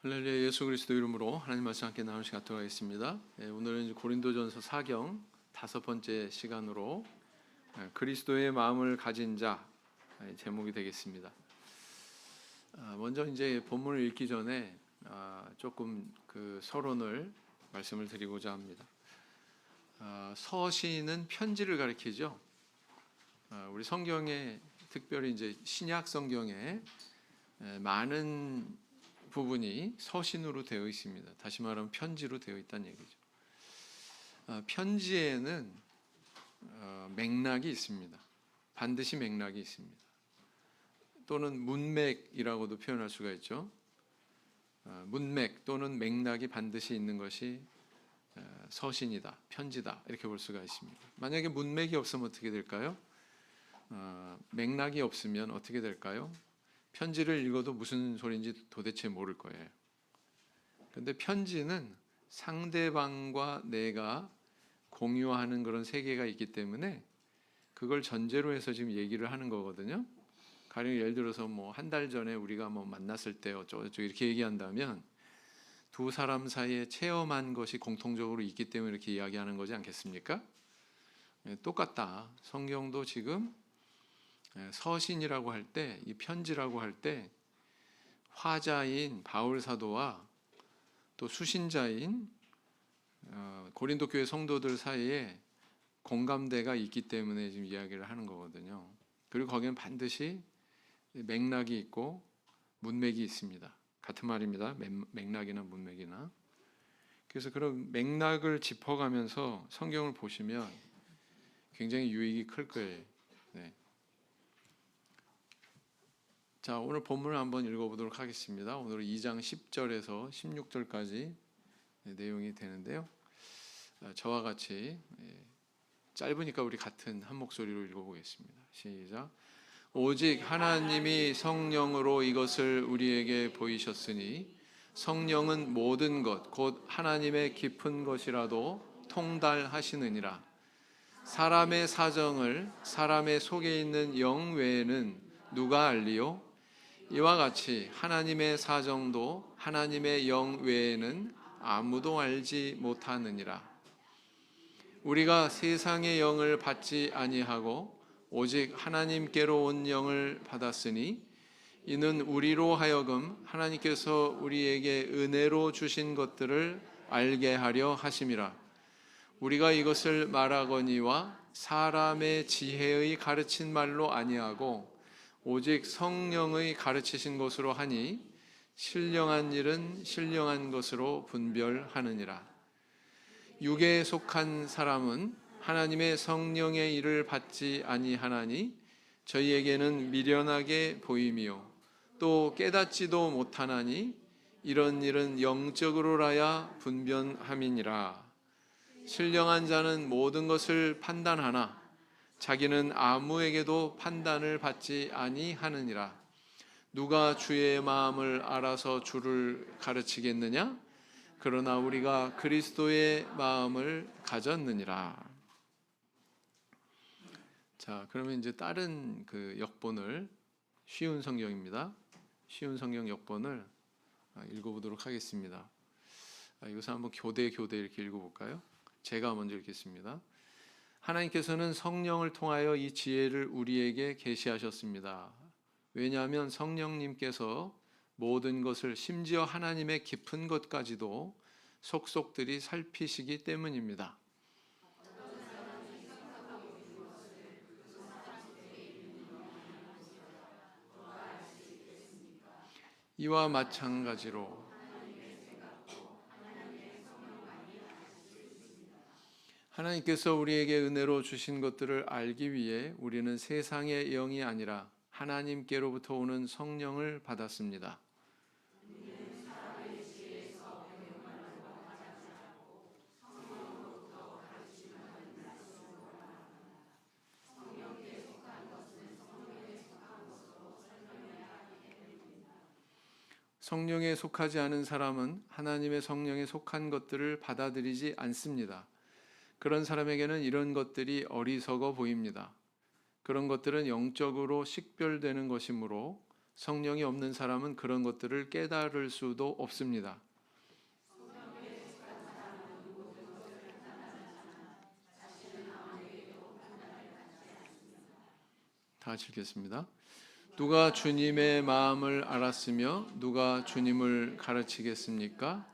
할렐루야. 예수 그리스도 이름으로 하나님 말씀 함께 나누는 시간 갖도록 하겠습니다. 오늘은 고린도전서 4경 5번째 시간으로 그리스도의 마음을 가진 자 제목이 되겠습니다. 먼저 이제 본문을 읽기 전에 조금 그 서론을 말씀을 드리고자 합니다. 서신은 편지를 가리키죠. 우리 성경에 특별히 이제 신약 성경에 많은 부분이 서신으로 되어 있습니다. 다시 말하면 편지로 되어 있다는 얘기죠. 편지에는 맥락이 있습니다. 반드시 맥락이 있습니다. 또는 문맥이라고도 표현할 수가 있죠. 문맥 또는 맥락이 반드시 있는 것이 서신이다, 편지다 이렇게 볼 수가 있습니다. 만약에 문맥이 없으면 어떻게 될까요? 맥락이 없으면 어떻게 될까요? 편지를 읽어도 무슨 소리인지 도대체 모를 거예요. 그런데 편지는 상대방과 내가 공유하는 그런 세계가 있기 때문에 그걸 전제로 해서 지금 얘기를 하는 거거든요. 가령 예를 들어서 뭐 한 달 전에 우리가 뭐 만났을 때 어쩌고저쩌고 이렇게 얘기한다면 두 사람 사이에 체험한 것이 공통적으로 있기 때문에 이렇게 이야기하는 거지 않겠습니까? 똑같다. 성경도 지금 서신이라고 할 때, 이 편지라고 할 때 화자인 바울 사도와 또 수신자인 고린도 교회 성도들 사이에 공감대가 있기 때문에 지금 이야기를 하는 거거든요. 그리고 거기는 반드시 맥락이 있고 문맥이 있습니다. 같은 말입니다. 맥락이나 문맥이나. 그래서 그런 맥락을 짚어가면서 성경을 보시면 굉장히 유익이 클 거예요. 네. 자, 오늘 본문을 한번 읽어보도록 하겠습니다. 오늘은 2장 10절에서 16절까지 내용이 되는데요. 저와 같이 짧으니까 우리 같은 한 목소리로 읽어보겠습니다. 시작. 오직 하나님이 성령으로 이것을 우리에게 보이셨으니 성령은 모든 것 곧 하나님의 깊은 것이라도 통달하시느니라. 사람의 사정을 사람의 속에 있는 영 외에는 누가 알리요? 이와 같이 하나님의 사정도 하나님의 영 외에는 아무도 알지 못하느니라. 우리가 세상의 영을 받지 아니하고 오직 하나님께로 온 영을 받았으니 이는 우리로 하여금 하나님께서 우리에게 은혜로 주신 것들을 알게 하려 하심이라. 우리가 이것을 말하거니와 사람의 지혜의 가르친 말로 아니하고 오직 성령의 가르치신 것으로 하니 신령한 일은 신령한 것으로 분별하느니라. 육에 속한 사람은 하나님의 성령의 일을 받지 아니하나니 저희에게는 미련하게 보임이요 또 깨닫지도 못하나니 이런 일은 영적으로라야 분별함이니라. 신령한 자는 모든 것을 판단하나 자기는 아무에게도 판단을 받지 아니하느니라. 누가 주의 마음을 알아서 주를 가르치겠느냐? 그러나 우리가 그리스도의 마음을 가졌느니라. 자, 그러면 이제 다른 그 역본을 쉬운 성경입니다. 쉬운 성경 역본을 읽어보도록 하겠습니다. 이것을 한번 교대 이렇게 읽어볼까요? 제가 먼저 읽겠습니다. 하나님께서는 성령을 통하여 이 지혜를 우리에게 계시하셨습니다. 왜냐하면 성령님께서 모든 것을 심지어 하나님의 깊은 것까지도 속속들이 살피시기 때문입니다. 이와 마찬가지로 하나님께서 우리에게 은혜로 주신 것들을 알기 위해 우리는 세상의 영이 아니라 하나님께로부터 오는 성령을 받았습니다. 성령에 속하지 않은 사람은 하나님의 성령에 속한 것들을 받아들이지 않습니다. 그런 사람에게는 이런 것들이 어리석어 보입니다. 그런 것들은 영적으로 식별되는 것이므로 성령이 없는 사람은 그런 것들을 깨달을 수도 없습니다. 다 같이 읽겠습니다. 누가 주님의 마음을 알았으며 누가 주님을 가르치겠습니까?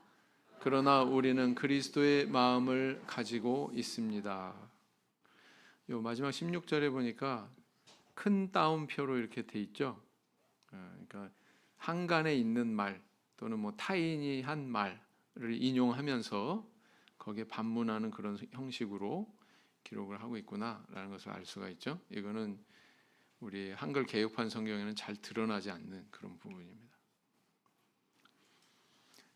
그러나 우리는 그리스도의 마음을 가지고 있습니다. 요 마지막 16절에 보니까 큰 따옴표로 이렇게 돼 있죠. 그러니까 한간에 있는 말 또는 뭐 타인이 한 말을 인용하면서 거기에 반문하는 그런 형식으로 기록을 하고 있구나라는 것을 알 수가 있죠. 이거는 우리 한글 개역판 성경에는 잘 드러나지 않는 그런 부분입니다.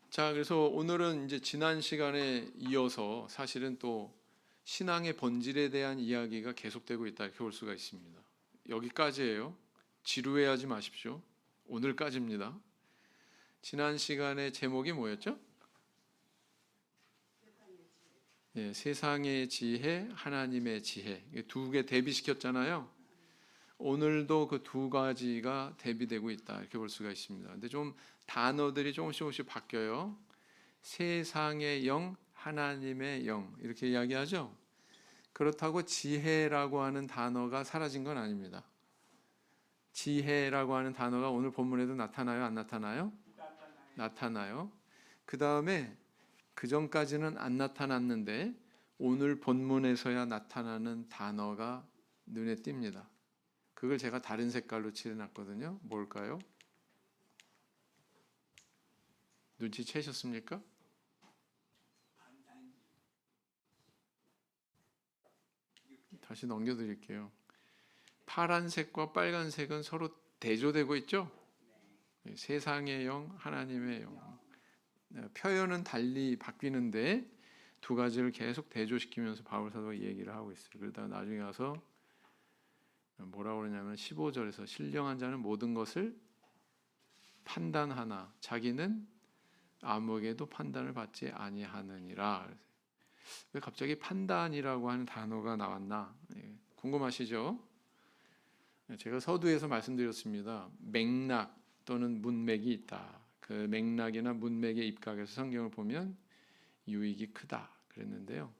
자, 그래서 오늘은 이제 지난 시간에 이어서 사실은 또 신앙의 본질에 대한 이야기가 계속되고 있다 이렇게 볼 수가 있습니다. 여기까지예요. 지루해하지 마십시오. 오늘까지입니다. 지난 시간의 제목이 뭐였죠? 예, 세상의 지혜, 하나님의 지혜. 두 개 대비시켰잖아요. 오늘도 그 두 가지가 대비되고 있다 이렇게 볼 수가 있습니다. 근데 좀 단어들이 조금씩 바뀌어요. 세상의 영, 하나님의 영 이렇게 이야기하죠. 그렇다고 지혜라고 하는 단어가 사라진 건 아닙니다. 지혜라고 하는 단어가 오늘 본문에도 나타나요? 안 나타나요? 나타나요. 그 다음에 그 전까지는 안 나타났는데 오늘 본문에서야 나타나는 단어가 눈에 띕니다. 그걸 제가 다른 색깔로 칠해놨거든요. 뭘까요? 눈치채셨습니까? 다시 넘겨드릴게요. 파란색과 빨간색은 서로 대조되고 있죠? 세상의 영, 하나님의 영. 표현은 달리 바뀌는데 두 가지를 계속 대조시키면서 바울 사도가 이 얘기를 하고 있어요. 그러다가 나중에 가서 뭐라고 그러냐면 15절에서 신령한 자는 모든 것을 판단하나 자기는 아무에게도 판단을 받지 아니하느니라. 왜 갑자기 판단이라고 하는 단어가 나왔나 궁금하시죠? 제가 서두에서 말씀드렸습니다. 맥락 또는 문맥이 있다. 그 맥락이나 문맥의 입각에서 성경을 보면 유익이 크다 그랬는데요.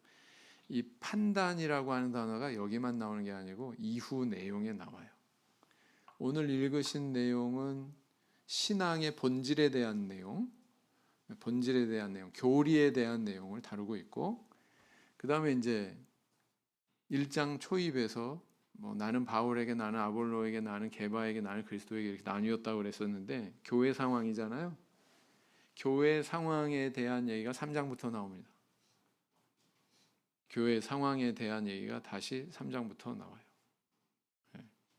이 판단이라고 하는 단어가 여기만 나오는 게 아니고 이후 내용에 나와요. 오늘 읽으신 내용은 신앙의 본질에 대한 내용, 교리에 대한 내용을 다루고 있고, 그 다음에 이제 1장 초입에서 뭐 나는 바울에게, 나는 아볼로에게, 나는 게바에게, 나는 그리스도에게 이렇게 나뉘었다고 그랬었는데 교회 상황이잖아요. 교회 상황에 대한 얘기가 3장부터 나옵니다. 교회 상황에 대한 얘기가 다시 3장부터 나와요.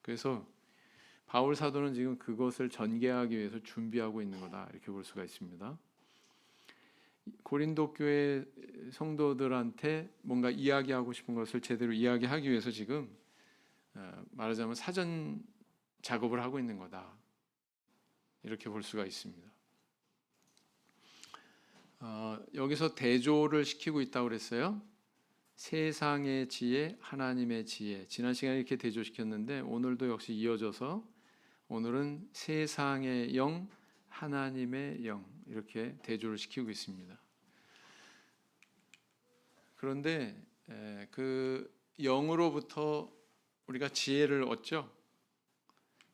그래서 바울 사도는 지금 그것을 전개하기 위해서 준비하고 있는 거다 이렇게 볼 수가 있습니다. 고린도 교회 성도들한테 뭔가 이야기하고 싶은 것을 제대로 이야기하기 위해서 지금 말하자면 사전 작업을 하고 있는 거다 이렇게 볼 수가 있습니다. 여기서 대조를 시키고 있다고 그랬어요. 세상의 지혜, 하나님의 지혜. 지난 시간에 이렇게 대조시켰는데 오늘도 역시 이어져서 오늘은 세상의 영, 하나님의 영 이렇게 대조를 시키고 있습니다. 그런데 그 영으로부터 우리가 지혜를 얻죠.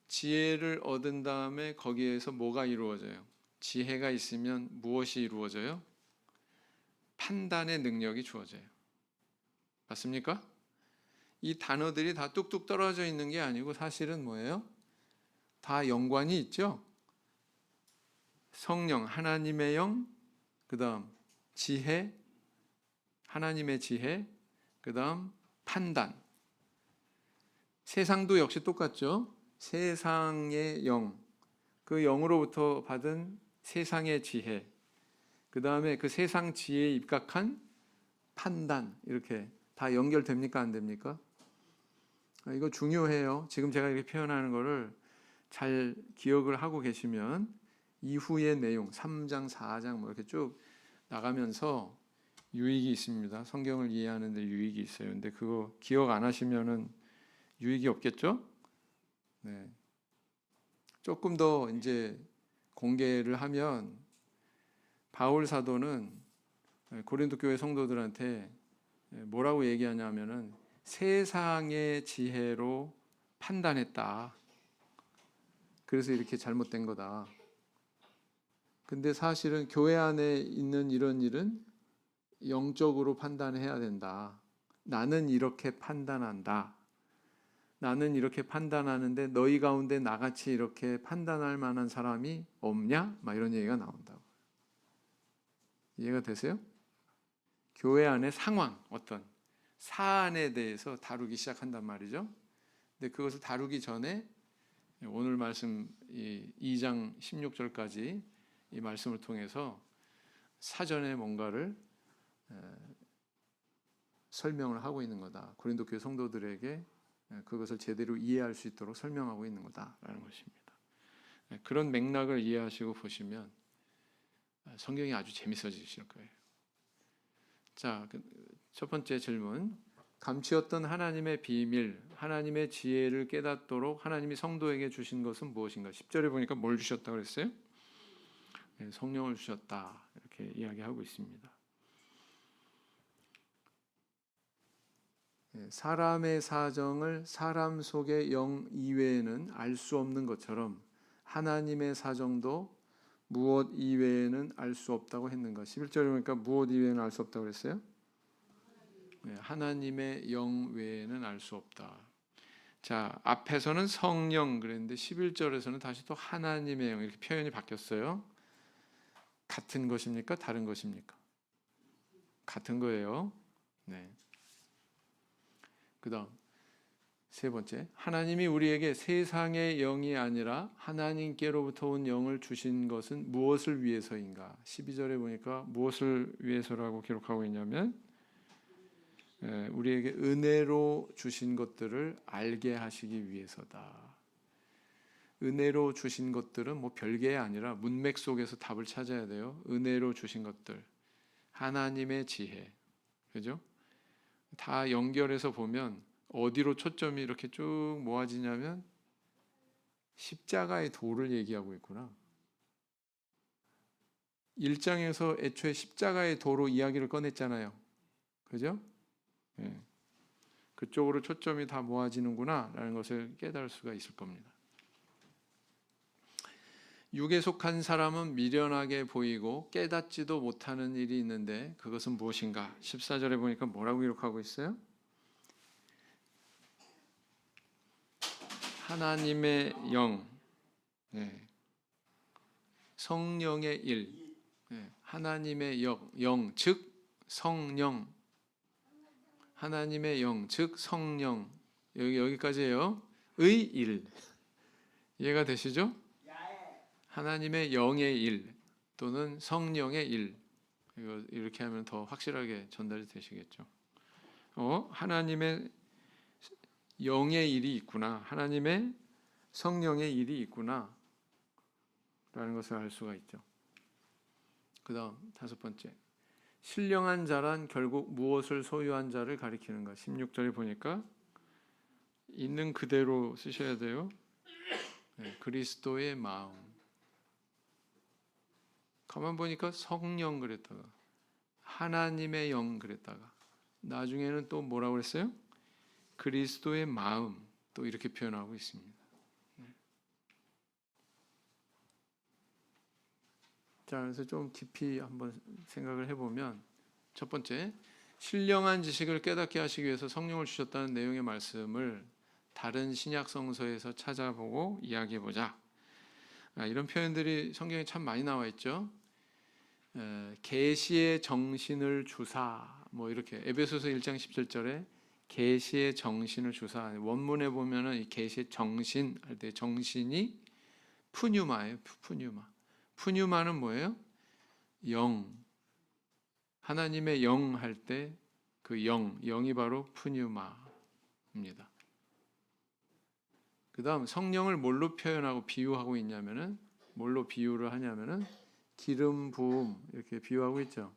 지혜를 얻은 다음에 거기에서 뭐가 이루어져요? 지혜가 있으면 무엇이 이루어져요? 판단의 능력이 주어져요. 맞습니까? 이 단어들이 다 뚝뚝 떨어져 있는 게 아니고 사실은 뭐예요? 다 연관이 있죠. 성령, 하나님의 영, 그 다음 지혜, 하나님의 지혜, 그 다음 판단. 세상도 역시 똑같죠. 세상의 영, 그 영으로부터 받은 세상의 지혜, 그 다음에 그 세상 지혜에 입각한 판단, 이렇게 다 연결됩니까? 안 됩니까? 이거 중요해요. 지금 제가 이렇게 표현하는 거를 잘 기억을 하고 계시면 이후의 내용 3장, 4장 뭐 이렇게 쭉 나가면서 유익이 있습니다. 성경을 이해하는 데 유익이 있어요. 근데 그거 기억 안 하시면은 유익이 없겠죠? 네. 조금 더 이제 공개를 하면 바울 사도는 고린도 교회 성도들한테 뭐라고 얘기하냐면은 세상의 지혜로 판단했다. 그래서 이렇게 잘못된 거다. 근데 사실은 교회 안에 있는 이런 일은 영적으로 판단해야 된다. 나는 이렇게 판단한다. 나는 이렇게 판단하는데 너희 가운데 나같이 이렇게 판단할 만한 사람이 없냐? 막 이런 얘기가 나온다고. 이해가 되세요? 교회 안의 상황, 어떤 사안에 대해서 다루기 시작한단 말이죠. 근데 그것을 다루기 전에 오늘 말씀 2장 16절까지 이 말씀을 통해서 사전에 뭔가를 설명을 하고 있는 거다. 고린도 교회 성도들에게 그것을 제대로 이해할 수 있도록 설명하고 있는 거다라는 것입니다. 그런 맥락을 이해하시고 보시면 성경이 아주 재밌어지실 거예요. 자, 첫 번째 질문. 감추었던 하나님의 비밀, 하나님의 지혜를 깨닫도록 하나님이 성도에게 주신 것은 무엇인가? 10절에 보니까 뭘 주셨다고 그랬어요? 성령을 주셨다. 이렇게 이야기하고 있습니다. 사람의 사정을 사람 속의 영 이외에는 알 수 없는 것처럼 하나님의 사정도 무엇 이외에는 알 수 없다고 했는가? 11절에 보니까 무엇 이외에는 알 수 없다고 그랬어요? 하나님의 영 외에는 알 수 없다. 자, 앞에서는 성령 그랬는데 11절에서는 다시 또 하나님의 영 이렇게 표현이 바뀌었어요. 같은 것입니까? 다른 것입니까? 같은 거예요. 네. 그다음 세 번째, 하나님이 우리에게 세상의 영이 아니라 하나님께로부터 온 영을 주신 것은 무엇을 위해서인가? 12절에 보니까 무엇을 위해서라고 기록하고 있냐면 우리에게 은혜로 주신 것들을 알게 하시기 위해서다. 은혜로 주신 것들은 뭐 별게 아니라 문맥 속에서 답을 찾아야 돼요. 은혜로 주신 것들, 하나님의 지혜, 그죠? 다 연결해서 보면 어디로 초점이 이렇게 쭉 모아지냐면 십자가의 도를 얘기하고 있구나. 1장에서 애초에 십자가의 도로 이야기를 꺼냈잖아요. 그죠? 네. 그쪽으로 초점이 다 모아지는구나 라는 것을 깨달을 수가 있을 겁니다. 육에 속한 사람은 미련하게 보이고 깨닫지도 못하는 일이 있는데 그것은 무엇인가? 14절에 보니까 뭐라고 기록하고 있어요? 하나님의 영, 네. 성령의 일, 네. 하나님의 영, 즉 성령, 하나님의 영, 즉 성령, 여기까지예요. 의 일, 이해가 되시죠? 하나님의 영의 일 또는 성령의 일, 이렇게 하면 더 확실하게 전달이 되시겠죠. 하나님의 영의 일이 있구나, 하나님의 성령의 일이 있구나 라는 것을 알 수가 있죠. 그 다음 다섯 번째, 신령한 자란 결국 무엇을 소유한 자를 가리키는가? 16절에 보니까 있는 그대로 쓰셔야 돼요. 네, 그리스도의 마음. 가만 보니까 성령 그랬다가 하나님의 영 그랬다가 나중에는 또 뭐라고 그랬어요? 그리스도의 마음, 또 이렇게 표현하고 있습니다. 자, 그래서 좀 깊이 한번 생각을 해보면 첫 번째, 신령한 지식을 깨닫게 하시기 위해서 성령을 주셨다는 내용의 말씀을 다른 신약 성서에서 찾아보고 이야기해보자. 이런 표현들이 성경에 참 많이 나와 있죠. 계시의 정신을 주사, 뭐 이렇게 에베소서 1장 17절에 계시의 정신을 주사. 원문에 보면은 이 계시의 정신 할 때 정신이 푸뉴마예요. 푸뉴마. 푸뉴마는 뭐예요? 영. 하나님의 영 할 때 그 영이 바로 푸뉴마입니다. 그 다음 성령을 뭘로 표현하고 비유하고 있냐면은, 뭘로 비유를 하냐면은 기름 부음 이렇게 비유하고 있죠.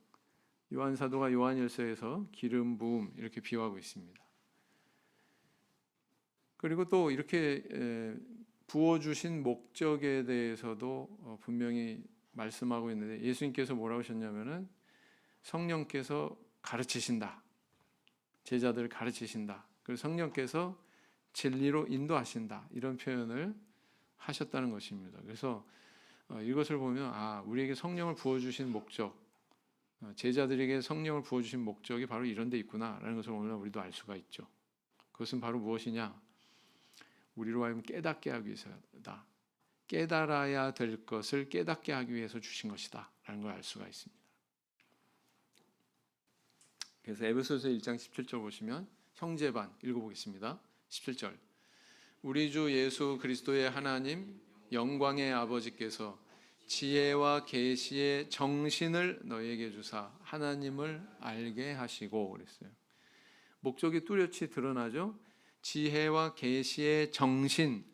요한 사도가 요한일서에서 기름 부음 이렇게 비유하고 있습니다. 그리고 또 이렇게 부어주신 목적에 대해서도 분명히 말씀하고 있는데, 예수님께서 뭐라고 하셨냐면은 성령께서 가르치신다, 제자들을 가르치신다, 그리고 성령께서 진리로 인도하신다, 이런 표현을 하셨다는 것입니다. 그래서 이것을 보면 우리에게 성령을 부어주신 목적, 제자들에게 성령을 부어주신 목적이 바로 이런 데 있구나라는 것을 오늘 우리도 알 수가 있죠. 그것은 바로 무엇이냐? 우리로 하여금 깨닫게 하기 위해서다. 깨달아야 될 것을 깨닫게 하기 위해서 주신 것이다 라는 걸 알 수가 있습니다. 그래서 에베소서 1장 17절 보시면 형제반 읽어보겠습니다. 17절, 우리 주 예수 그리스도의 하나님 영광의 아버지께서 지혜와 계시의 정신을 너희에게 주사 하나님을 알게 하시고, 그랬어요. 목적이 뚜렷이 드러나죠. 지혜와 계시의 정신,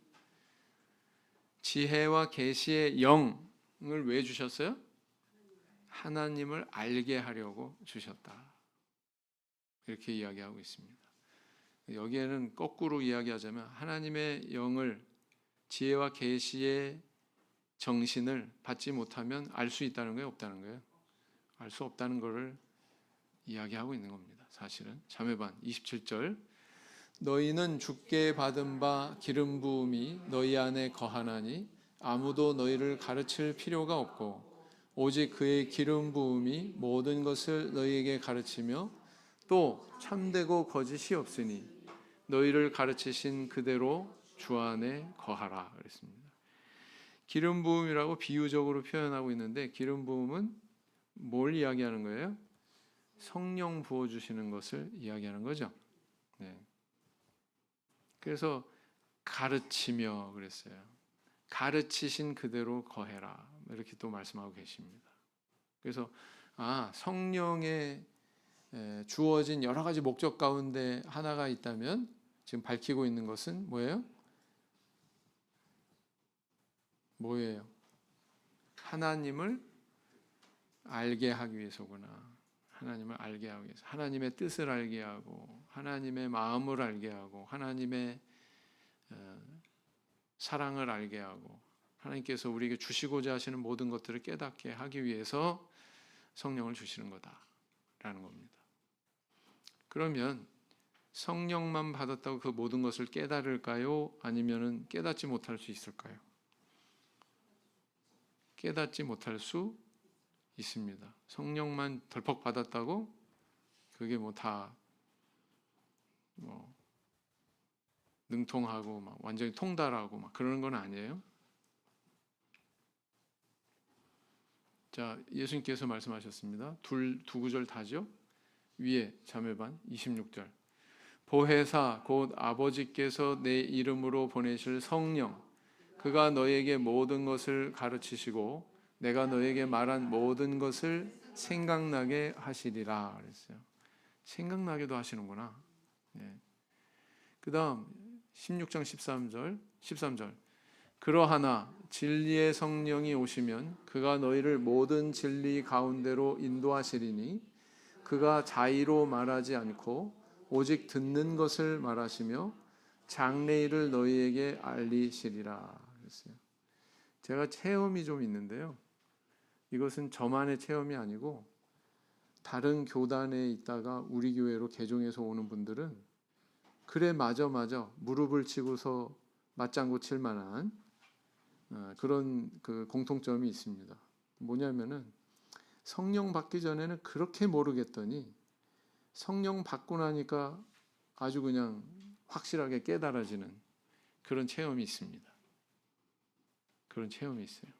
지혜와 계시의 영을 왜 주셨어요? 하나님을 알게 하려고 주셨다, 이렇게 이야기하고 있습니다. 여기에는 거꾸로 이야기하자면 하나님의 영을, 지혜와 계시의 정신을 받지 못하면 알 수 있다는 거예요, 없다는 거예요? 알 수 없다는 것을 이야기하고 있는 겁니다. 사실은 자매반 27절, 너희는 주께 받은 바 기름 부음이 너희 안에 거하나니 아무도 너희를 가르칠 필요가 없고 오직 그의 기름 부음이 모든 것을 너희에게 가르치며 또 참되고 거짓이 없으니 너희를 가르치신 그대로 주 안에 거하라, 그랬습니다. 기름 부음이라고 비유적으로 표현하고 있는데, 기름 부음은 뭘 이야기하는 거예요? 성령 부어주시는 것을 이야기하는 거죠. 네. 그래서 가르치며 그랬어요. 가르치신 그대로 거해라, 이렇게 또 말씀하고 계십니다. 그래서 성령의 주어진 여러 가지 목적 가운데 하나가 있다면 지금 밝히고 있는 것은 뭐예요? 하나님을 알게 하기 위해서구나. 하나님을 알게 하기 위해서, 하나님의 뜻을 알게 하고 하나님의 마음을 알게 하고 하나님의 사랑을 알게 하고 하나님께서 우리에게 주시고자 하시는 모든 것들을 깨닫게 하기 위해서 성령을 주시는 거다라는 겁니다. 그러면 성령만 받았다고 그 모든 것을 깨달을까요? 아니면은 깨닫지 못할 수 있을까요? 깨닫지 못할 수 있습니다. 성령만 덜컥 받았다고 그게 다 능통하고 완전히 통달하고 그러는 건 아니에요. 자, 예수님께서 말씀하셨습니다. 두 구절 다죠. 위에 자매반 26절, 보혜사 곧 아버지께서 내 이름으로 보내실 성령 그가 너에게 모든 것을 가르치시고 내가 너에게 말한 모든 것을 생각나게 하시리라, 그랬어요. 생각나게도 하시는구나. 네. 그 다음 16장 13절, 그러하나 진리의 성령이 오시면 그가 너희를 모든 진리 가운데로 인도하시리니 그가 자의로 말하지 않고 오직 듣는 것을 말하시며 장래일을 너희에게 알리시리라, 그랬어요. 제가 체험이 좀 있는데요, 이것은 저만의 체험이 아니고 다른 교단에 있다가 우리 교회로 개종해서 오는 분들은 그래 맞아 무릎을 치고서 맞장구 칠 만한 그런 그 공통점이 있습니다. 뭐냐면은 성령 받기 전에는 그렇게 모르겠더니 성령 받고 나니까 아주 그냥 확실하게 깨달아지는 그런 체험이 있습니다. 그런 체험이 있어요.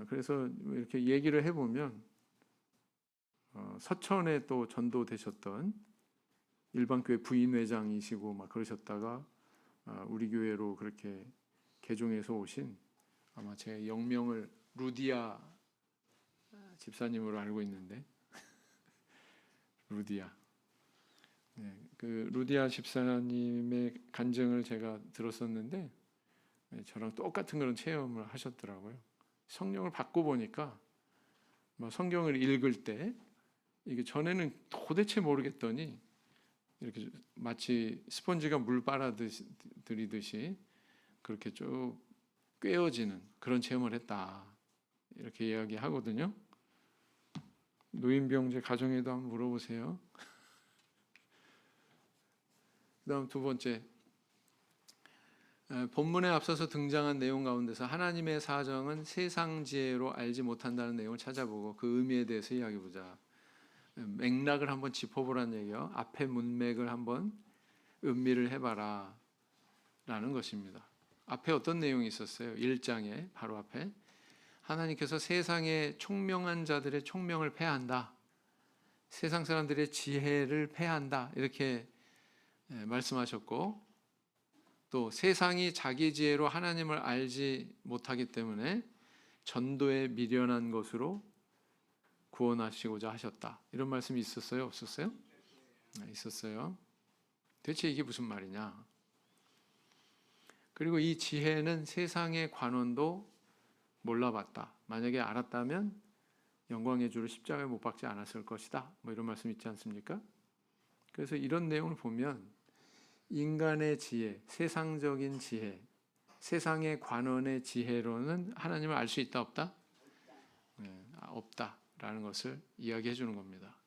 그래서 이렇게 얘기를 해보면 서천에 또 전도되셨던 일반교회 부인회장이시고 그러셨다가 우리 교회로 그렇게 개종해서 오신, 아마 제 영명을 루디아 집사님으로 알고 있는데 루디아. 네, 그 루디아 집사님의 간증을 제가 들었었는데 저랑 똑같은 그런 체험을 하셨더라고요. 성령을 받고 보니까 성경을 읽을 때 이게 전에는 도대체 모르겠더니 이렇게 마치 스펀지가 물 빨아들이듯이 그렇게 쭉 꿰어지는 그런 체험을 했다. 이렇게 이야기하거든요. 노인병제 가정에도 한번 물어보세요. 그다음 두 번째, 본문에 앞서서 등장한 내용 가운데서 하나님의 사정은 세상 지혜로 알지 못한다는 내용을 찾아보고 그 의미에 대해서 이야기해보자. 맥락을 한번 짚어보라는 얘기요. 앞에 문맥을 한번 음미를 해봐라 라는 것입니다. 앞에 어떤 내용이 있었어요? 1장에 바로 앞에 하나님께서 세상의 총명한 자들의 총명을 패한다. 세상 사람들의 지혜를 패한다. 이렇게 말씀하셨고, 또 세상이 자기 지혜로 하나님을 알지 못하기 때문에 전도에 미련한 것으로 구원하시고자 하셨다. 이런 말씀이 있었어요? 없었어요? 있었어요. 대체 이게 무슨 말이냐? 그리고 이 지혜는 세상의 관원도 몰라봤다. 만약에 알았다면 영광의 주를 십자가에 못 박지 않았을 것이다. 뭐 이런 말씀 있지 않습니까? 그래서 이런 내용을 보면 인간의 지혜, 세상적인 지혜, 세상의 관원의 지혜로는 하나님을 알 수 있다 없다? 없다라는 것을 이야기해 주는 겁니다.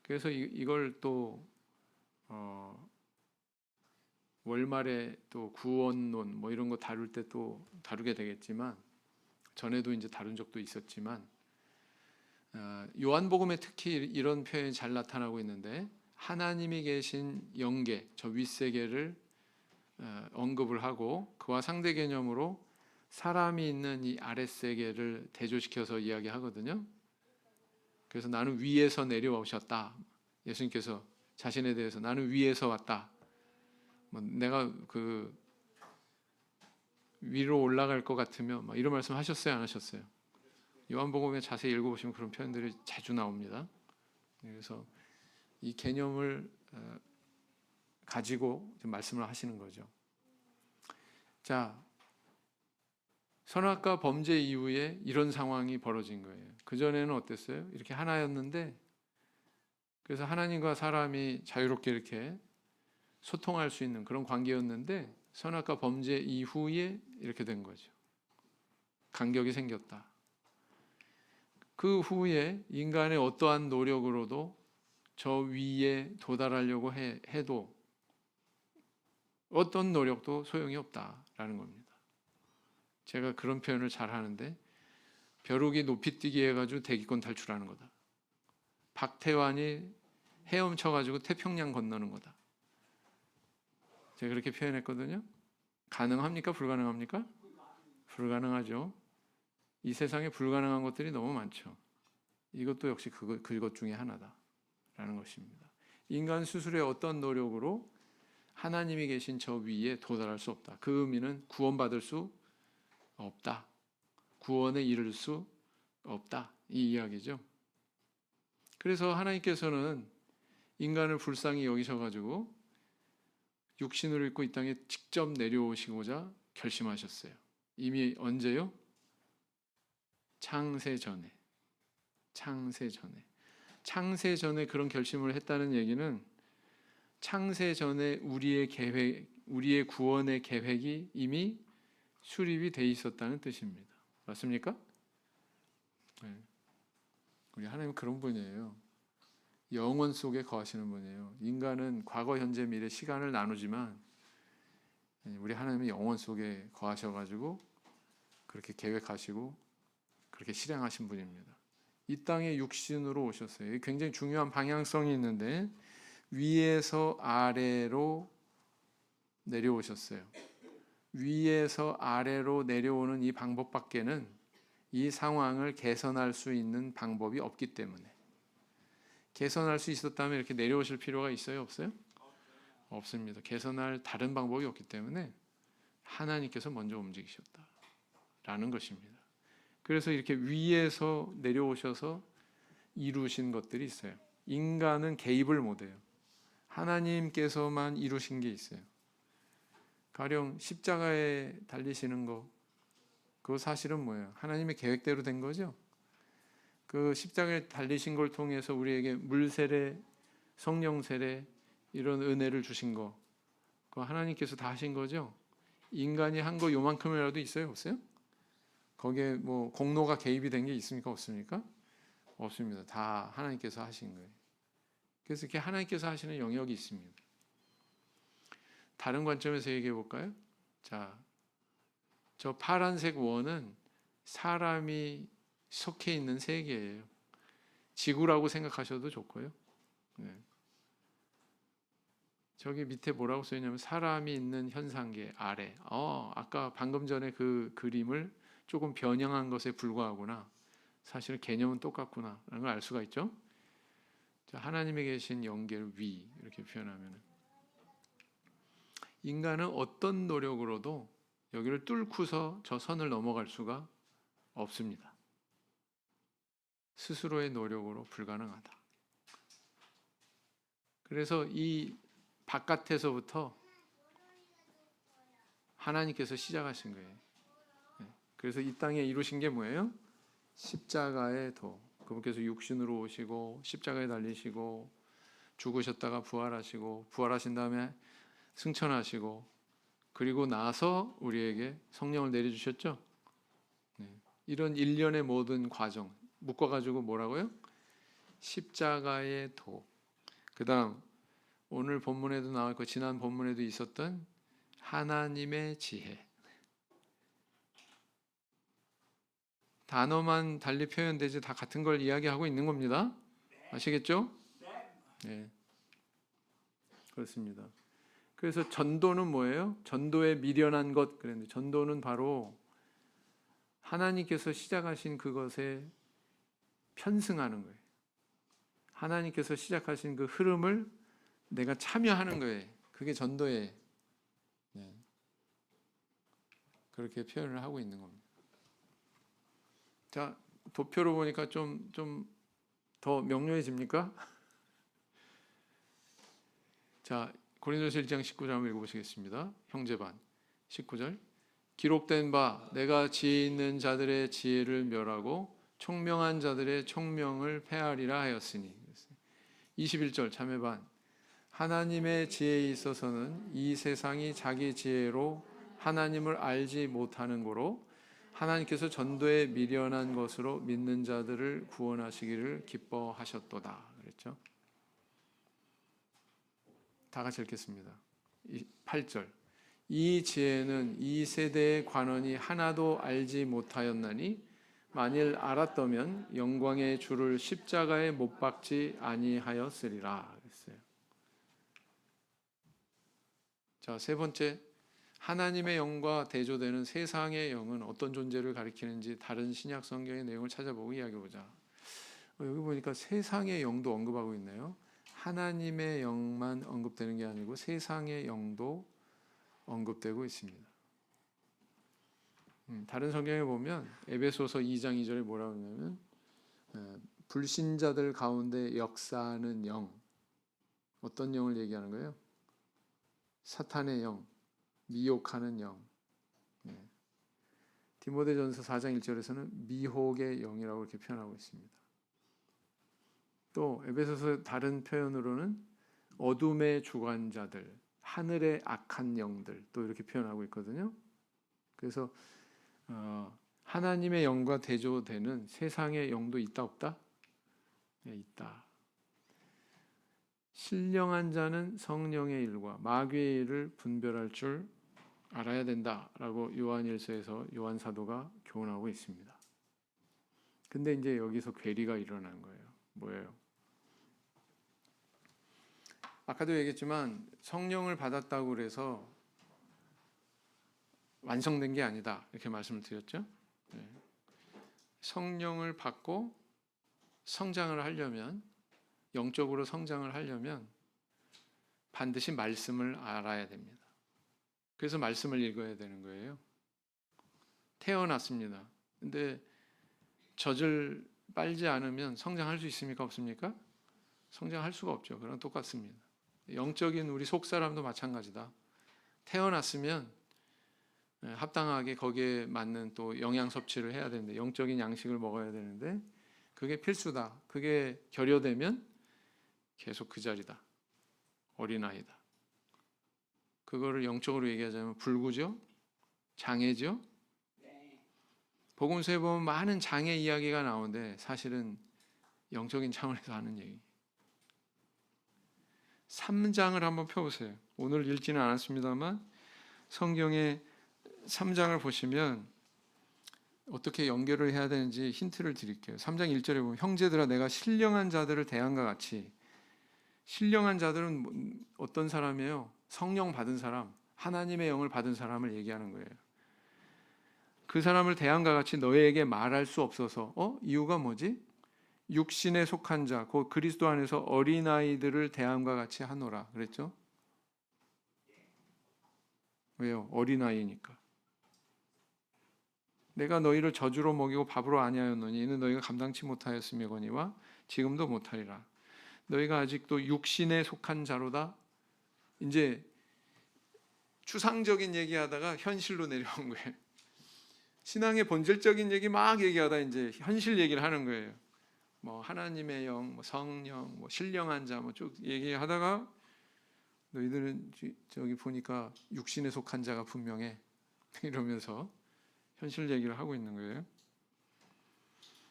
그래서 이걸 또 월말에 또 구원론 뭐 이런 거 다룰 때 또 다루게 되겠지만, 전에도 이제 다룬 적도 있었지만, 요한복음에 특히 이런 표현이 잘 나타나고 있는데, 하나님이 계신 영계, 저 윗세계를 언급을 하고 그와 상대 개념으로 사람이 있는 이 아랫세계를 대조시켜서 이야기하거든요. 그래서 나는 위에서 내려오셨다. 예수님께서 자신에 대해서 나는 위에서 왔다. 내가 그 위로 올라갈 것 같으면 이런 말씀 하셨어요, 안 하셨어요? 요한복음에 자세히 읽어보시면 그런 표현들이 자주 나옵니다. 그래서 이 개념을 가지고 말씀을 하시는 거죠. 자, 선악과 범죄 이후에 이런 상황이 벌어진 거예요. 그전에는 어땠어요? 이렇게 하나였는데, 그래서 하나님과 사람이 자유롭게 이렇게 소통할 수 있는 그런 관계였는데, 선악과 범죄 이후에 이렇게 된 거죠. 간격이 생겼다. 그 후에 인간의 어떠한 노력으로도 저 위에 도달하려고 해도 어떤 노력도 소용이 없다라는 겁니다. 제가 그런 표현을 잘 하는데, 벼룩이 높이 뛰기 해가지고 대기권 탈출하는 거다. 박태환이 헤엄쳐가지고 태평양 건너는 거다. 제가 그렇게 표현했거든요. 가능합니까? 불가능합니까? 불가능하죠. 이 세상에 불가능한 것들이 너무 많죠. 이것도 역시 그것 중에 하나다라는 것입니다. 인간 스스로의 어떤 노력으로 하나님이 계신 저 위에 도달할 수 없다. 그 의미는 구원받을 수 없다. 구원에 이를 수 없다. 이 이야기죠. 그래서 하나님께서는 인간을 불쌍히 여기셔가지고 육신을 입고 이 땅에 직접 내려오시고자 결심하셨어요. 이미 언제요? 창세 전에. 창세 전에 그런 결심을 했다는 얘기는 창세 전에 우리의 구원의 계획이 이미 수립이 돼 있었다는 뜻입니다. 맞습니까? 네. 우리 하나님 그런 분이에요. 영원 속에 거하시는 분이에요. 인간은 과거, 현재, 미래 시간을 나누지만 우리 하나님이 영원 속에 거하셔가지고 그렇게 계획하시고 그렇게 실행하신 분입니다. 이 땅에 육신으로 오셨어요. 굉장히 중요한 방향성이 있는데, 위에서 아래로 내려오셨어요. 위에서 아래로 내려오는 이 방법밖에는 이 상황을 개선할 수 있는 방법이 없기 때문에, 개선할 수 있었다면 이렇게 내려오실 필요가 있어요? 없어요? 없습니다. 개선할 다른 방법이 없기 때문에 하나님께서 먼저 움직이셨다라는 것입니다. 그래서 이렇게 위에서 내려오셔서 이루신 것들이 있어요. 인간은 개입을 못해요. 하나님께서만 이루신 게 있어요. 가령 십자가에 달리시는 거, 그거 사실은 뭐예요? 하나님의 계획대로 된 거죠. 그 십자가에 달리신 걸 통해서 우리에게 물 세례, 성령 세례 이런 은혜를 주신 거, 그거 하나님께서 다 하신 거죠. 인간이 한 거 요만큼이라도 있어요? 없어요? 거기에 뭐 공로가 개입이 된 게 있습니까? 없습니까? 없습니다. 다 하나님께서 하신 거예요. 그래서 이렇게 하나님께서 하시는 영역이 있습니다. 다른 관점에서 얘기해 볼까요? 자, 저 파란색 원은 사람이 속해 있는 세계예요. 지구라고 생각하셔도 좋고요. 네. 저기 밑에 뭐라고 써 있냐면 사람이 있는 현상계 아래. 아까 방금 전에 그 그림을 조금 변형한 것에 불과하구나. 사실 개념은 똑같구나 라는 걸 알 수가 있죠. 하나님에 계신 영계를 위 이렇게 표현하면 인간은 어떤 노력으로도 여기를 뚫고서 저 선을 넘어갈 수가 없습니다. 스스로의 노력으로 불가능하다. 그래서 이 바깥에서부터 하나님께서 시작하신 거예요. 그래서 이 땅에 이루신 게 뭐예요? 십자가의 도. 그분께서 육신으로 오시고 십자가에 달리시고 죽으셨다가 부활하시고 부활하신 다음에 승천하시고 그리고 나서 우리에게 성령을 내려주셨죠. 이런 일련의 모든 과정 묶어가지고 뭐라고요? 십자가의 도. 그 다음 오늘 본문에도 나왔고 지난 본문에도 있었던 하나님의 지혜. 단어만 달리 표현되지 다 같은 걸 이야기하고 있는 겁니다. 아시겠죠? 네. 그렇습니다. 그래서 전도는 뭐예요? 전도에 미련한 것 그랬는데 전도는 바로 하나님께서 시작하신 그것에 편승하는 거예요. 하나님께서 시작하신 그 흐름을 내가 참여하는 거예요. 그게 전도예요. 네. 그렇게 표현을 하고 있는 겁니다. 자, 도표로 보니까 좀 더 명료해집니까? 자, 고린도서 1장 19절 한번 읽어보시겠습니다. 형제반 19절 기록된 바 내가 지혜 있는 자들의 지혜를 멸하고 총명한 자들의 총명을 폐하리라 하였으니 21절 자매반 하나님의 지혜에 있어서는 이 세상이 자기 지혜로 하나님을 알지 못하는 고로 하나님께서 전도에 미련한 것으로 믿는 자들을 구원하시기를 기뻐하셨도다 그랬죠. 다 같이 읽겠습니다. 8절 이 지혜는 이 세대의 관원이 하나도 알지 못하였나니 만일 알았다면 영광의 주를 십자가에 못 박지 아니하였으리라 그랬어요. 자, 세 번째 하나님의 영과 대조되는 세상의 영은 어떤 존재를 가리키는지 다른 신약 성경의 내용을 찾아보고 이야기해보자. 여기 보니까 세상의 영도 언급하고 있네요. 하나님의 영만 언급되는 게 아니고 세상의 영도 언급되고 있습니다. 다른 성경에 보면 에베소서 2장 2절에 뭐라고 하냐면 불신자들 가운데 역사하는 영. 어떤 영을 얘기하는 거예요? 사탄의 영, 미혹하는 영. 디모데전서 4장 1절에서는 미혹의 영이라고 이렇게 표현하고 있습니다. 또 에베소서 다른 표현으로는 어둠의 주관자들, 하늘의 악한 영들 또 이렇게 표현하고 있거든요. 그래서 하나님의 영과 대조되는 세상의 영도 있다 없다? 네, 있다. 신령한 자는 성령의 일과 마귀의 일을 분별할 줄 알아야 된다라고 요한일서에서 요한 사도가 교훈하고 있습니다. 근데 이제 여기서 괴리가 일어난 거예요. 뭐예요? 아까도 얘기했지만 성령을 받았다고 그래서 완성된 게 아니다 이렇게 말씀을 드렸죠. 네. 성령을 받고 성장을 하려면 영적으로 성장을 하려면 반드시 말씀을 알아야 됩니다. 그래서 말씀을 읽어야 되는 거예요. 태어났습니다. 근데 젖을 빨지 않으면 성장할 수 있습니까? 없습니까? 성장할 수가 없죠. 그랑 똑같습니다. 영적인 우리 속사람도 마찬가지다. 태어났으면 합당하게 거기에 맞는 또 영양 섭취를 해야 되는데 영적인 양식을 먹어야 되는데 그게 필수다. 그게 결여되면 계속 그 자리다. 어린아이다. 그거를 영적으로 얘기하자면 불구죠. 장애죠. 복음서에 보면 많은 장애 이야기가 나오는데 사실은 영적인 차원에서 하는 얘기. 3장을 한번 펴보세요. 오늘 읽지는 않았습니다만 성경의 3장을 보시면 어떻게 연결을 해야 되는지 힌트를 드릴게요. 3장 1절에 보면 형제들아 내가 신령한 자들을 대한과 같이. 신령한 자들은 어떤 사람이에요? 성령 받은 사람, 하나님의 영을 받은 사람을 얘기하는 거예요. 그 사람을 대한과 같이 너희에게 말할 수 없어서 이유가 뭐지? 육신에 속한 자, 곧 그리스도 안에서 어린아이들을 대함과 같이 하노라 그랬죠? 왜요? 어린아이니까. 내가 너희를 저주로 먹이고 밥으로 아니하였노니 이는 너희가 감당치 못하였음이거니와 지금도 못하리라. 너희가 아직도 육신에 속한 자로다. 이제 추상적인 얘기하다가 현실로 내려온 거예요. 신앙의 본질적인 얘기 막 얘기하다 이제 현실 얘기를 하는 거예요. 뭐 하나님의 영, 뭐 성령, 뭐 신령한 자, 뭐 쭉 얘기하다가 너희들은 저기 보니까 육신에 속한 자가 분명해 이러면서 현실 얘기를 하고 있는 거예요.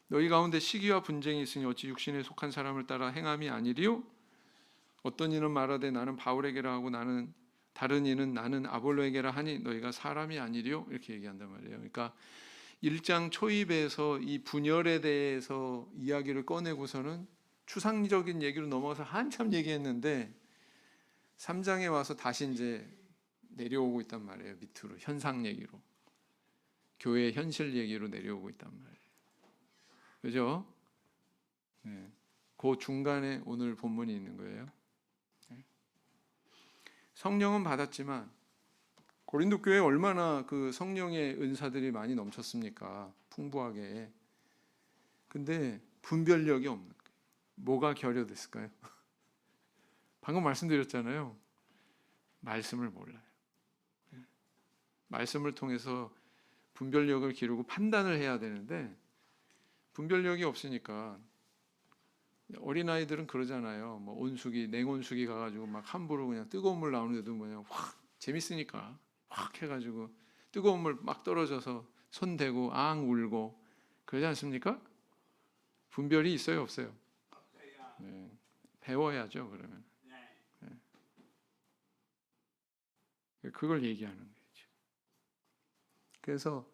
너희 가운데 시기와 분쟁이 있으니 어찌 육신에 속한 사람을 따라 행함이 아니리요? 어떤 이는 말하되 나는 바울에게라 하고 나는 다른 이는 나는 아볼로에게라 하니 너희가 사람이 아니리요? 이렇게 얘기한단 말이에요. 그러니까 1장 초입에서 이 분열에 대해서 이야기를 꺼내고서는 추상적인 얘기로 넘어가서 한참 얘기했는데 3장에 와서 다시 이제 내려오고 있단 말이에요. 밑으로 현상 얘기로, 교회 현실 얘기로 내려오고 있단 말이에요. 그죠? 네. 그 중간에 오늘 본문이 있는 거예요. 네. 성령은 받았지만 고린도 교회에 얼마나 그 성령의 은사들이 많이 넘쳤습니까? 풍부하게. 근데 분별력이 없는 거예요. 뭐가 결여됐을까요? 방금 말씀드렸잖아요. 말씀을 몰라요. 말씀을 통해서 분별력을 기르고 판단을 해야 되는데 분별력이 없으니까 어린아이들은 그러잖아요. 뭐 온수기, 냉온수기 가가지고 막 함부로 그냥 뜨거운 물 나오는데도 그냥 확 재밌으니까 확 해가지고 뜨거운 물 막 떨어져서 손 대고 앙 울고 그러지 않습니까? 분별이 있어요, 없어요? 네. 배워야죠, 그러면. 네. 그걸 얘기하는 거죠. 그래서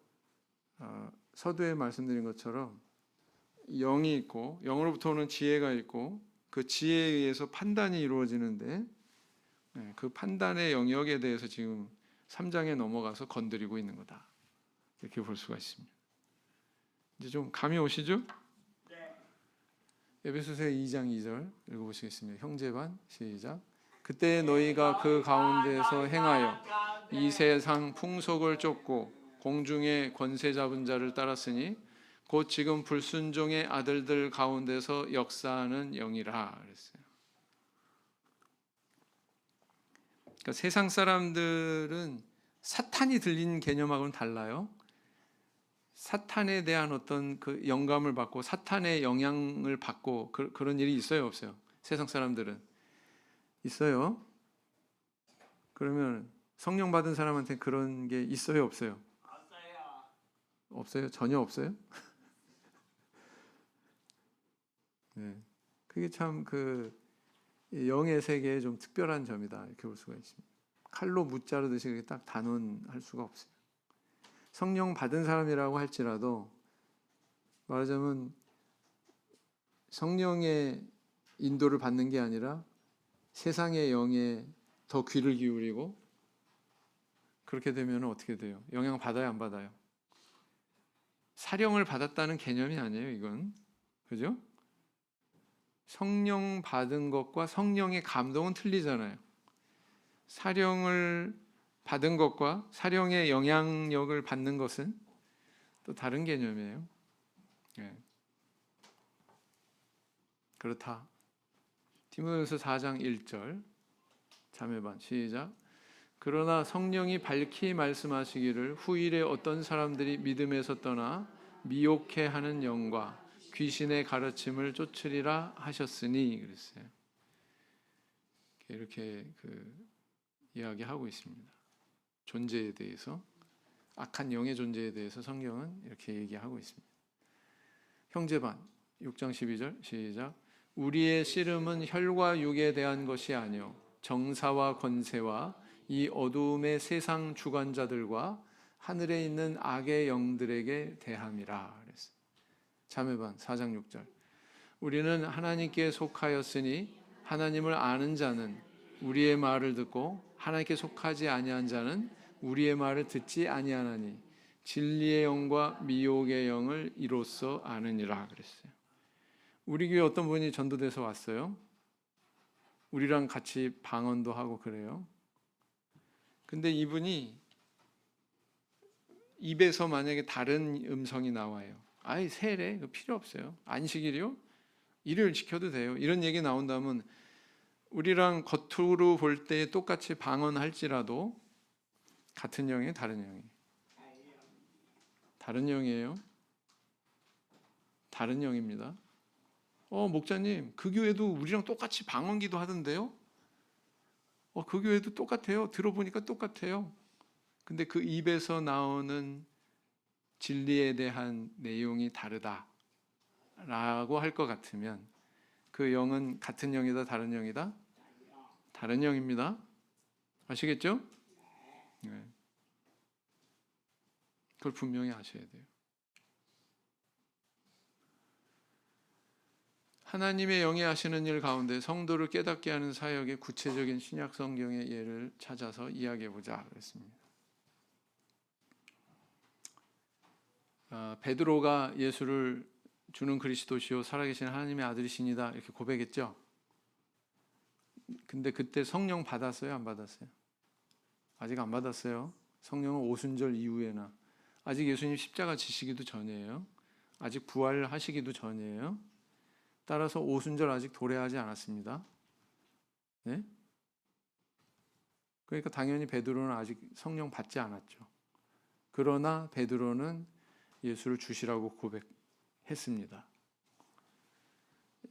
서두에 말씀드린 것처럼 영이 있고 영으로부터 오는 지혜가 있고 그 지혜에 의해서 판단이 이루어지는데 그 판단의 영역에 대해서 지금 3장에 넘어가서 건드리고 있는 거다. 이렇게 볼 수가 있습니다. 이제 좀 감이 오시죠? 에베소서 2장 2절 읽어보시겠습니다. 형제반 시작. 그때 너희가 그 가운데서 행하여 이 세상 풍속을 쫓고 공중의 권세 잡은 자를 따랐으니 곧 지금 불순종의 아들들 가운데서 역사하는 영이라 그랬어요. 그러니까 세상 사람들은 사탄이 들린 개념하고는 달라요. 사탄에 대한 어떤 그 영감을 받고 사탄의 영향을 받고 그런 일이 있어요, 없어요? 세상 사람들은 있어요. 그러면 성령 받은 사람한테 그런 게 있어요, 없어요? 없어요? 전혀 없어요? 네. 그게 참 그 영의 세계의 좀 특별한 점이다 이렇게 볼 수가 있습니다. 칼로 무자르듯이 딱 단언할 수가 없어요. 성령 받은 사람이라고 할지라도 말하자면 성령의 인도를 받는 게 아니라 세상의 영에 더 귀를 기울이고 그렇게 되면 어떻게 돼요? 영향 받아요, 안 받아요? 사령을 받았다는 개념이 아니에요, 이건. 그죠? 성령 받은 것과 성령의 감동은 틀리잖아요. 사령을 받은 것과 사령의 영향력을 받는 것은 또 다른 개념이에요. 네. 그렇다. 디모데후서 4장 1절 자매반 시작. 그러나 성령이 밝히 말씀하시기를 후일에 어떤 사람들이 믿음에서 떠나 미혹해하는 영과 귀신의 가르침을 쫓으리라 하셨으니 그랬어요. 이렇게 이야기하고 있습니다. 존재에 대해서. 악한 영의 존재에 대해서 성경은 이렇게 얘기하고 있습니다. 형제반 6장 12절 시작. 우리의 씨름은 혈과 육에 대한 것이 아니요 정사와 권세와 이 어두움의 세상 주관자들과 하늘에 있는 악의 영들에게 대함이라 그랬어요. 자매반 4장 6절. 우리는 하나님께 속하였으니 하나님을 아는 자는 우리의 말을 듣고 하나님께 속하지 아니한 자는 우리의 말을 듣지 아니하나니 진리의 영과 미혹의 영을 이로써 아느니라 그랬어요. 우리 교회 어떤 분이 전도돼서 왔어요. 우리랑 같이 방언도 하고 그래요. 근데 이분이 입에서 만약에 다른 음성이 나와요. 아이 세례 필요 없어요. 안식일이요? 일요일 지켜도 돼요. 이런 얘기 나온다면 우리랑 겉으로 볼 때 똑같이 방언할지라도 같은 영이에요, 다른 영이에요? 다른 영이에요. 다른 영입니다. 목자님, 그 교회도 우리랑 똑같이 방언기도 하던데요? 그 교회도 똑같아요. 들어보니까 똑같아요. 근데 그 입에서 나오는 진리에 대한 내용이 다르다라고 할 것 같으면 그 영은 같은 영이다, 다른 영이다? 다른 영입니다. 아시겠죠? 네. 그걸 분명히 아셔야 돼요. 하나님의 영이 하시는 일 가운데 성도를 깨닫게 하는 사역의 구체적인 신약 성경의 예를 찾아서 이야기해 보자 그랬습니다. 베드로가 예수를 주는 그리스도시요 살아계신 하나님의 아들이시니다 이렇게 고백했죠. 근데 그때 성령 받았어요, 안 받았어요? 아직 안 받았어요. 성령은 오순절 이후에나 아직 예수님 십자가 지시기도 전이에요. 아직 부활하시기도 전이에요. 따라서 오순절 아직 도래하지 않았습니다. 네? 그러니까 당연히 베드로는 아직 성령 받지 않았죠. 그러나 베드로는 예수를 주시라고 고백했습니다.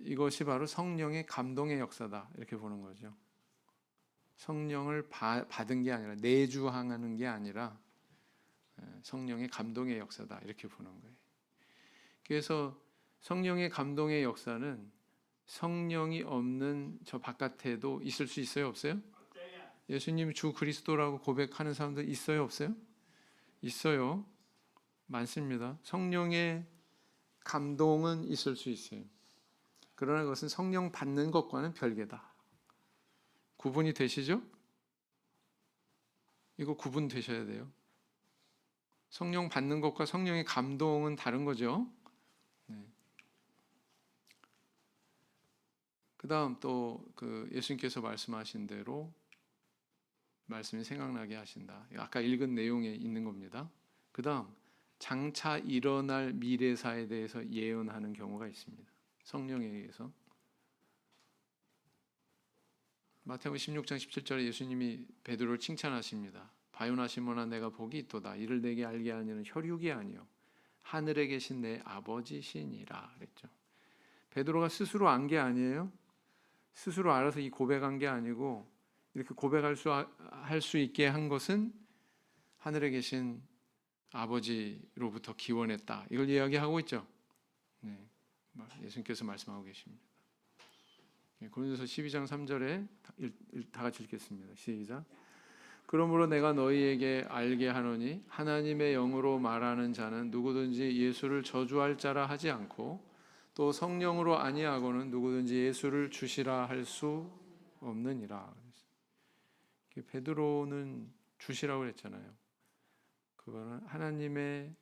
이것이 바로 성령의 감동의 역사다 이렇게 보는 거죠. 성령을 받은 게 아니라 내주하는 게 아니라 성령의 감동의 역사다 이렇게 보는 거예요. 그래서 성령의 감동의 역사는 성령이 없는 저 바깥에도 있을 수 있어요, 없어요? 예수님 주 그리스도라고 고백하는 사람들 있어요, 없어요? 있어요. 많습니다. 성령의 감동은 있을 수 있어요. 그러나 그것은 성령 받는 것과는 별개다. 구분이 되시죠? 이거 구분되셔야 돼요. 성령 받는 것과 성령의 감동은 다른 거죠. 네. 그 다음 또 예수님께서 말씀하신 대로 말씀이 생각나게 하신다. 아까 읽은 내용에 있는 겁니다. 그 다음 장차 일어날 미래사에 대해서 예언하는 경우가 있습니다. 성령에 의해서. 마태복음 16장 17절에 예수님이 베드로를 칭찬하십니다. 바요나 시몬아 내가 복이 있도다. 이를 내게 알게 하니는 혈육이 아니요 하늘에 계신 내 아버지시니라 그랬죠. 베드로가 스스로 안 게 아니에요. 스스로 알아서 이 고백한 게 아니고 이렇게 고백할 수 있게 한 것은 하늘에 계신 아버지로부터 기원했다. 이걸 이야기하고 있죠. 네, 예수님께서 말씀하고 계십니다. 고린도서 12장 3절에 다 같이 읽겠습니다. 시작. 그러므로 내가 너희에게 알게 하노니 하나님의 영으로 말하는 자는 누구든지 예수를 저주할 자라 하지 않고 또 성령으로 아니하고는 누구든지 예수를 주시라 할 수 없느니라. 베드로는 주시라고 그랬잖아요. 그거는 하나님의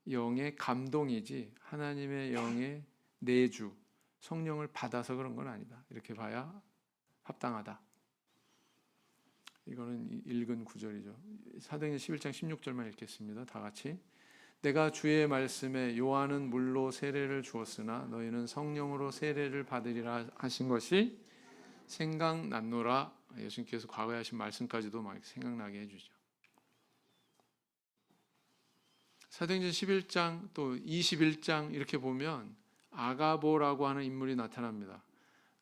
영의 감동이지 하나님의 영의 내주, 성령을 받아서 그런 건 아니다. 이렇게 봐야 합당하다. 이거는 읽은 구절이죠. 사도행전 11장 16절만 읽겠습니다. 다 같이. 내가 주의 말씀에 요한은 물로 세례를 주었으나 너희는 성령으로 세례를 받으리라 하신 것이 생각났노라. 예수님께서 과거에 하신 말씀까지도 막 생각나게 해주죠. 사도행전 11장 또 21장 이렇게 보면 아가보라고 하는 인물이 나타납니다.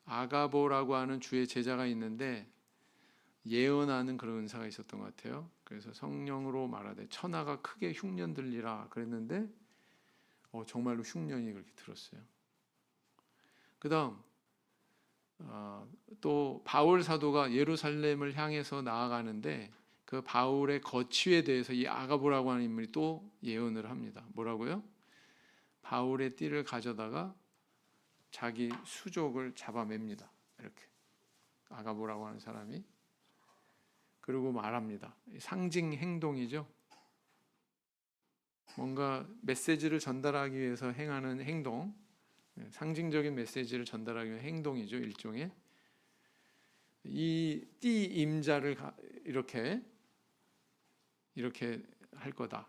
아가보라고 하는 주의 제자가 있는데 예언하는 그런 은사가 있었던 것 같아요. 그래서 성령으로 말하되 천하가 크게 흉년 들리라 그랬는데 정말로 흉년이 그렇게 들었어요. 그다음 또 바울 사도가 예루살렘을 향해서 나아가는데 그 바울의 거취에 대해서 이 아가보라고 하는 인물이 또 예언을 합니다. 뭐라고요? 바울의 띠를 가져다가 자기 수족을 잡아맵니다. 이렇게 아가보라고 하는 사람이. 그리고 말합니다. 상징 행동이죠. 뭔가 메시지를 전달하기 위해서 행하는 행동, 상징적인 메시지를 전달하기 위한 행동이죠. 일종의 이 띠 임자를 이렇게 할 거다.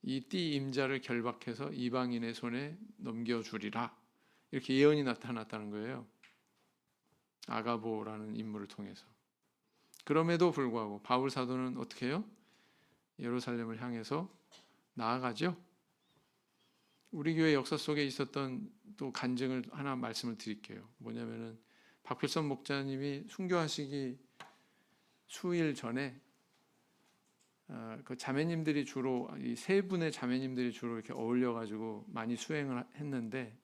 이 띠 임자를 결박해서 이방인의 손에 넘겨주리라. 이렇게 예언이 나타났다는 거예요. 아가보라는 인물을 통해서. 그럼에도 불구하고 바울 사도는 어떻게 해요? 예루살렘을 향해서 나아가죠. 우리 교회 역사 속에 있었던 또 간증을 하나 말씀을 드릴게요. 뭐냐면은 박필선 목사님이 순교하시기 수일 전에 그 자매님들이 주로 이 세 분의 자매님들이 주로 이렇게 어울려 가지고 많이 수행을 했는데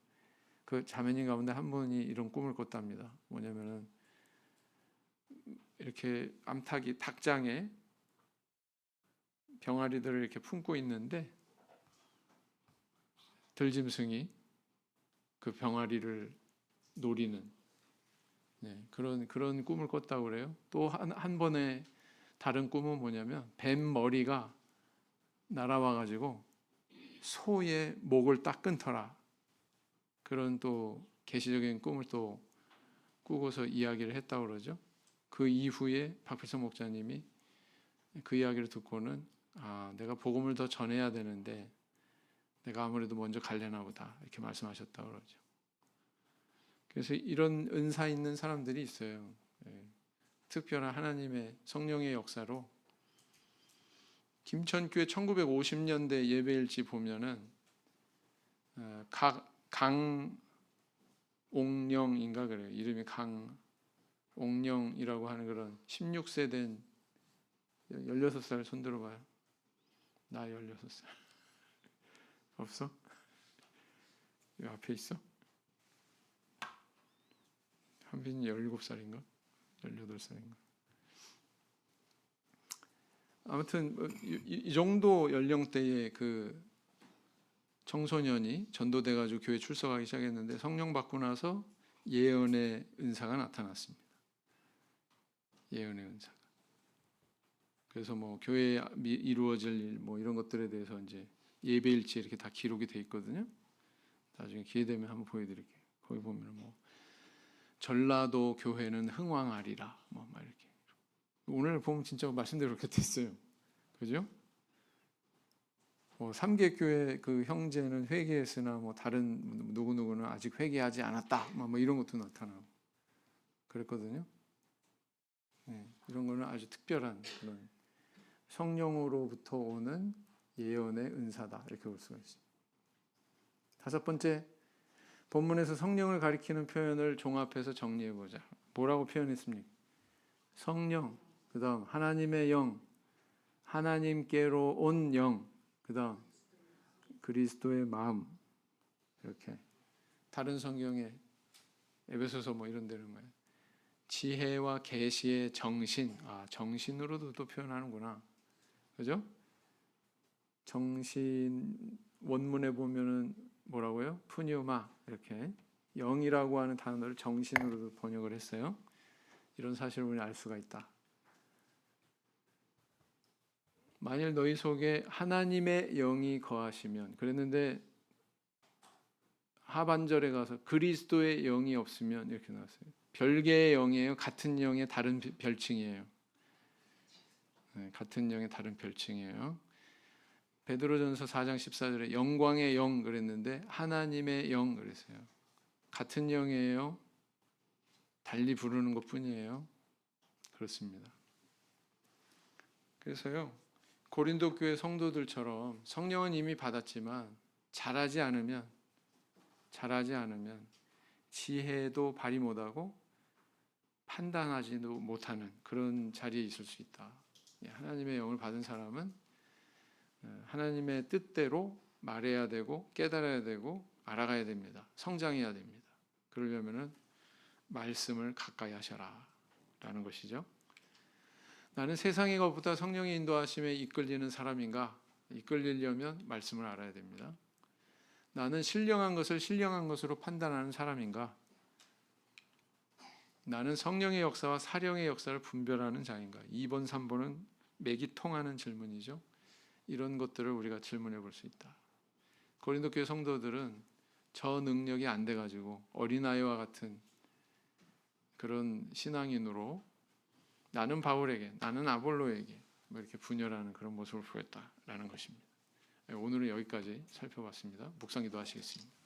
그 자매님 가운데 한 분이 이런 꿈을 꿨답니다. 뭐냐면은 이렇게 암탉이 닭장에 병아리들을 이렇게 품고 있는데 들짐승이 그 병아리를 노리는 그런 꿈을 꿨다고 그래요. 또 한 번에 다른 꿈은 뭐냐면 뱀 머리가 날아와 가지고 소의 목을 딱 끊더라. 그런 또 계시적인 꿈을 또 꾸고서 이야기를 했다고 그러죠. 그 이후에 박필성 목사님이 그 이야기를 듣고는 내가 복음을 더 전해야 되는데 내가 아무래도 먼저 갈래나 보다 이렇게 말씀하셨다고 그러죠. 그래서 이런 은사 있는 사람들이 있어요. 특별한 하나님의 성령의 역사로 김천교회 1950년대 예배일지 보면은 강옥령인가 그래요. 이름이 강옥령이라고 하는 그런 16세 된 16살 손 들어봐요. 나 16살. 없어? 이 앞에 있어? 한빈이 17살인가? 18살인가? 아무튼 이 정도 연령대의 그 청소년이 전도돼 가지고 교회 출석하기 시작했는데 성령 받고 나서 예언의 은사가 나타났습니다. 예언의 은사가. 그래서 뭐 교회에 이루어질 일 뭐 이런 것들에 대해서 이제 예배일지에 이렇게 다 기록이 돼 있거든요. 나중에 기회 되면 한번 보여드릴게요. 거기 보면 뭐 전라도 교회는 흥왕하리라 뭐 막 이렇게. 오늘 보면 진짜 말씀대로 그렇게 됐어요. 그죠? 삼계교회 그 형제는 회개했으나 뭐 다른 누구는 아직 회개하지 않았다. 뭐 이런 것도 나타나고 그랬거든요. 이런 거는 아주 특별한 그런 성령으로부터 오는 예언의 은사다. 이렇게 볼 수가 있습니다. 다섯 번째, 본문에서 성령을 가리키는 표현을 종합해서 정리해 보자. 뭐라고 표현했습니까? 성령, 그 다음 하나님의 영, 하나님께로 온 영, 그 다음 그리스도의 마음. 이렇게 다른 성경에 에베소서 뭐 이런 데는 거예요. 지혜와 계시의 정신, 정신으로도 또 표현하는구나. 그죠? 정신 원문에 보면은 뭐라고요? 푸뉴마 이렇게 영이라고 하는 단어를 정신으로도 번역을 했어요. 이런 사실을 우리는 알 수가 있다. 만일 너희 속에 하나님의 영이 거하시면 그랬는데 하반절에 가서 그리스도의 영이 없으면 이렇게 나왔어요. 별개의 영이에요. 같은 영의 다른 별칭이에요. 같은 영의 다른 별칭이에요. 베드로전서 4장 14절에 영광의 영 그랬는데 하나님의 영 그랬어요. 같은 영이에요. 달리 부르는 것뿐이에요. 그렇습니다. 그래서요. 고린도 교회 성도들처럼 성령은 이미 받았지만 잘하지 않으면 지혜도 발휘 못하고 판단하지도 못하는 그런 자리에 있을 수 있다. 하나님의 영을 받은 사람은 하나님의 뜻대로 말해야 되고 깨달아야 되고 알아가야 됩니다. 성장해야 됩니다. 그러려면은 말씀을 가까이 하셔라 라는 것이죠. 나는 세상의 것보다 성령의 인도하심에 이끌리는 사람인가? 이끌리려면 말씀을 알아야 됩니다. 나는 신령한 것을 신령한 것으로 판단하는 사람인가? 나는 성령의 역사와 사령의 역사를 분별하는 자인가? 2번, 3번은 맥이 통하는 질문이죠. 이런 것들을 우리가 질문해 볼 수 있다. 고린도 교회 성도들은 저 능력이 안 돼가지고 어린아이와 같은 그런 신앙인으로 나는 바울에게, 나는 아볼로에게 이렇게 분열하는 그런 모습을 보였다라는 것입니다. 오늘은 여기까지 살펴봤습니다. 묵상 기도하시겠습니다.